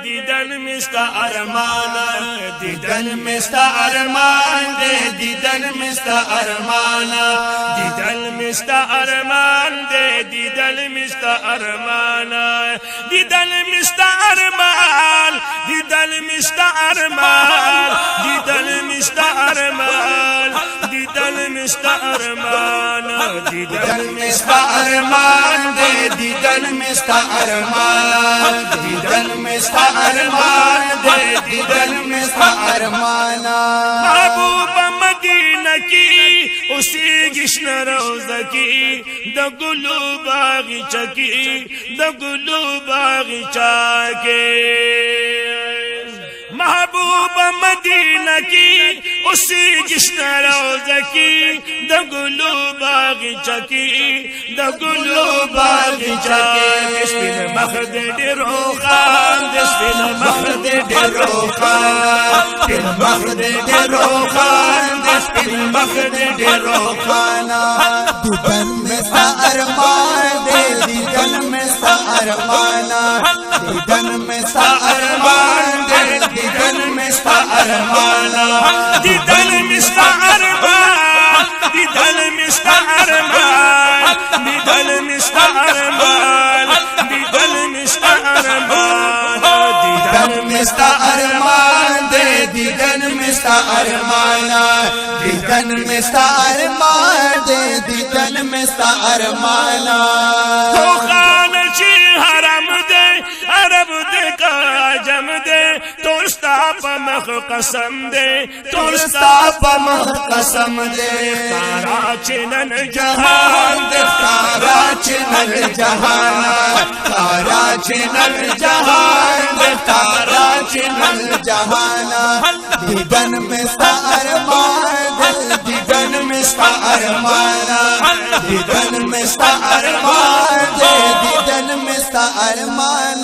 दीदन मिस्ता अरमान, दीदन मिस्ता अरमान दे, दीदन मिस्ता अरमान, दीदन मिस्ता अरमान दे, दीदन मिस्ता अरमान, दीदन मिस्ता अरमान, दीदन मिस्ता अरमान, दीदन मिस्ता अरमान, दीदन मिस्ता अरमान, दीदन मिस्ता अरमान दे, दीदन मिस्ता अरमान, दीदन मिस्ता अरमान दे, दीदन मिस्ता अरमान। महबूब Medina की उसी गिश्न रोज़ा की द गुलू बागीचा की, द गुलू बागीचा के। महबूब मदीना की उसी जिश्न रोज़ा की द गुलू बागीचा की, द गुलू बागीचा के। दिस्पिन मखद रोखान, दिस्पिन मखद रोखान, दिस्पिन मखद रोखान, दिस्पिन मखद रोखान। दीदन मिस्ता अरमान दे, दीदन मिस्ता अरमान, दीदन मिस्ता अरमान दे, दीदन मिस्ता अरमान, दीदन मिस्ता अरमान, दीदन मिस्ता अरमान, दीदन मिस्ता अरमान, दीदन मिस्ता अरमान, दीदन मिस्ता अरमान दे, दीदन मिस्ता अरमान, दीदन मिस्ता अरमान दे, दीदन मिस्ता अरमान। खान ची हरम दे, अरब दे काजम दे, तोस्ता पमख कसम दे, तोस्ता पमख कसम दे। तारा चिनन जहान दे, तारा चिनल जहान, तारा चिनल जहान दे, तारा चिनल जहान। दीदन मिस्ता अरमान दे, दीदन मिस्ता अरमान, दीदन मिस्ता अरमान दे, दीदन मिस्ता अरमान।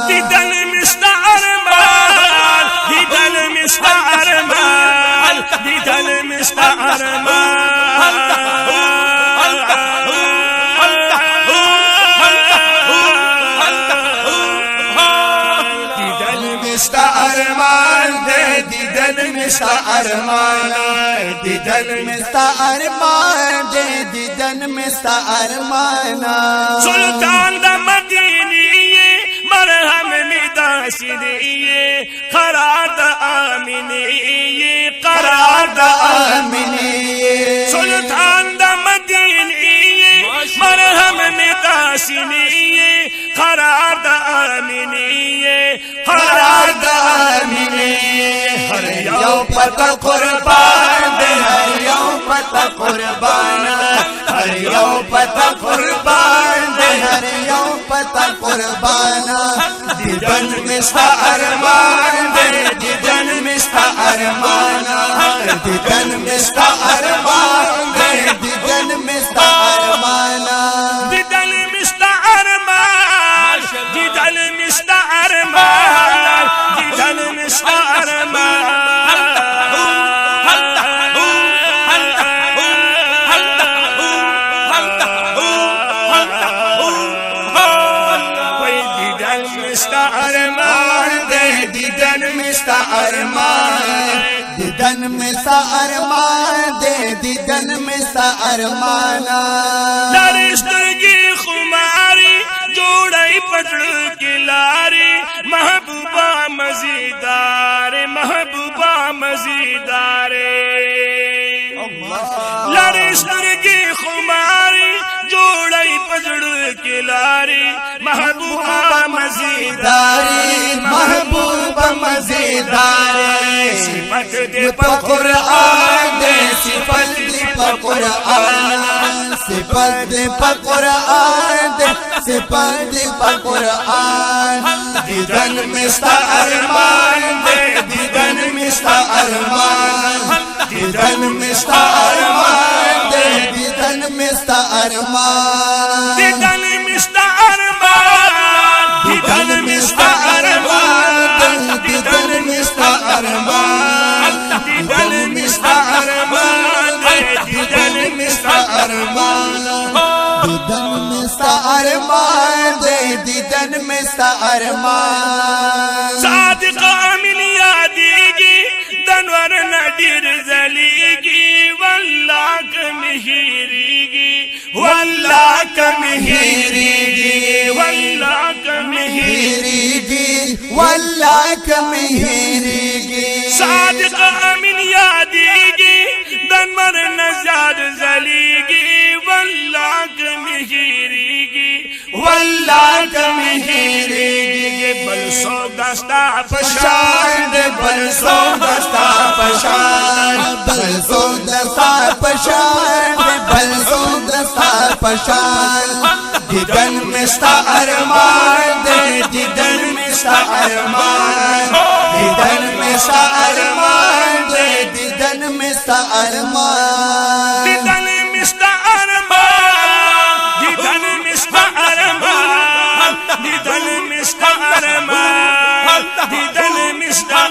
दीदन मिस्ता अरमान, दीदन मिस्ता अरमान, दीदन मिस्ता अरमान, दीदन मिस्ता अरमान दे, दीदन मिस्ता अरमान, दीदन मिस्ता अरमान दे, दीदन मिस्ता अरमान। सुल्तान दा मदीनी मरहम मिदासिनी करार दा आमिनी, करार दा आमिनी। सुल्तान दा मदीनी मरहम मिदासिनी करार दा आमिनी, करार दा आमिनी। हर यो पता कुर्बान दे, हर यो पता कुर्बान, हर यो पता कुर्बान दे, हर यो पता कुर्बान। दीदन मिस्ता अरमान दे, दीदन मिस्ता अरमान, दीदन मिस्ता अरमान दे, दीदन मिस्ता अरमान। दीदन मिस्ता अरमान, दीदन मिस्ता अरमान, दीदन मिस्ता अरमान। दीदन मिस्ता अरमान, दीदन मिस्ता अरमान दे, दीदन मिस्ता अरमान। लरिश्तर की खुमारी जोड़ई पटड़ की लारी, महबूबा मजीदार, महबूबा मजीदार। लरिश्तर की खुमारी जोड़ई पटड़ की लारी, महबूबा मजीदारी, महबूबा मज़ेदार। सिफत दे कुरआन दे, सिफत दे कुरआन, सिफत दे कुरआन दे, सिफत दे कुरआन। दीदन मिस्ता अरमान दे, दीदन मिस्ता अरमान, दीदन मिस्ता अरमान दे, दीदन मिस्ता अरमान। दीदन मिस्ता अरमान, दीदन मिस्ता अरमान, दीदन मिस्ता अरमान, दीदन मिस्ता अरमान, दीदन मिस्ता अरमान। दीदन मिस्ता अरमान दे, दीदन मिस्ता अरमान। कमहीरीगी वल्लाह कमहीरीगी वल्लाह कमहीरीगी वल्लाह कमहीरीगी सादिक अमीन यादीगी दनमर नजाद जलीगी वल्लाह कमहीरीगी वल्लाह कमहीरीगी बलसो दस्ता पशान बलसो दस्ता पशान बलसो दस्ता पशान बलसो दस्ता पशान दिदन में सा अरमान दे दिदन में सा अरमान दिदन में सा अरमान दे दिदन में सा अरमान दिदन में सा अरमान दिदन में सा अरमान दिदन में सा अरमान दिदन में सा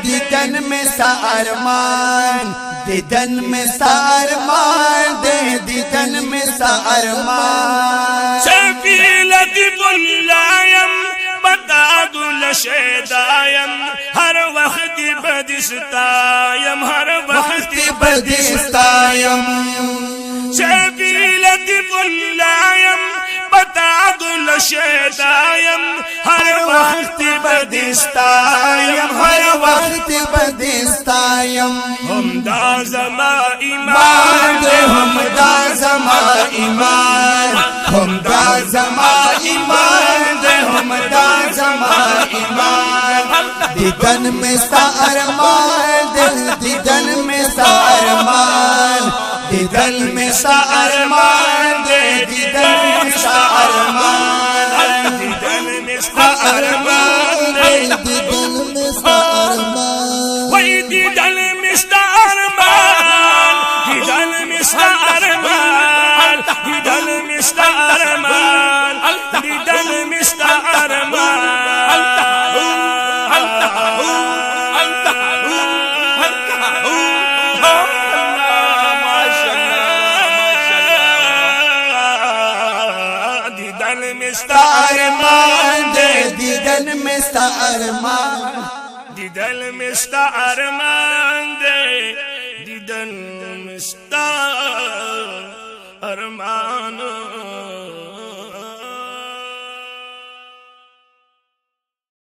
दिदन में सा अरमान दिदन में सा अरमान दे दिदन में सा अरमान शफी लतीफुल्लायम बतादुल शेदायम हर वक्त बदिस्तायम हर वक्त बदिस्तायम शफी लतीफुल्लायम बतादुल शेदायम हर वक्त बदिस्तायम हर वक्त बदिस्तायम हमदा ज़मा ईमान हमदा ज़मा ईमान हमदा ज़मा ईमान हमदा ज़मा ईमान दिदन में सा अरमान दिदन में सा अरमान दिदन में सा अरमान दिदन में सा अरमान दिदन में सा अरमान दिदन में सा अरमान वही दिदन में सा अरमान दिदन में सा अरमान दिदन में सा अरमान दिदन में सा अरमान अरमान दे दिदन में सा अरमान दिदन में सा अरमान दे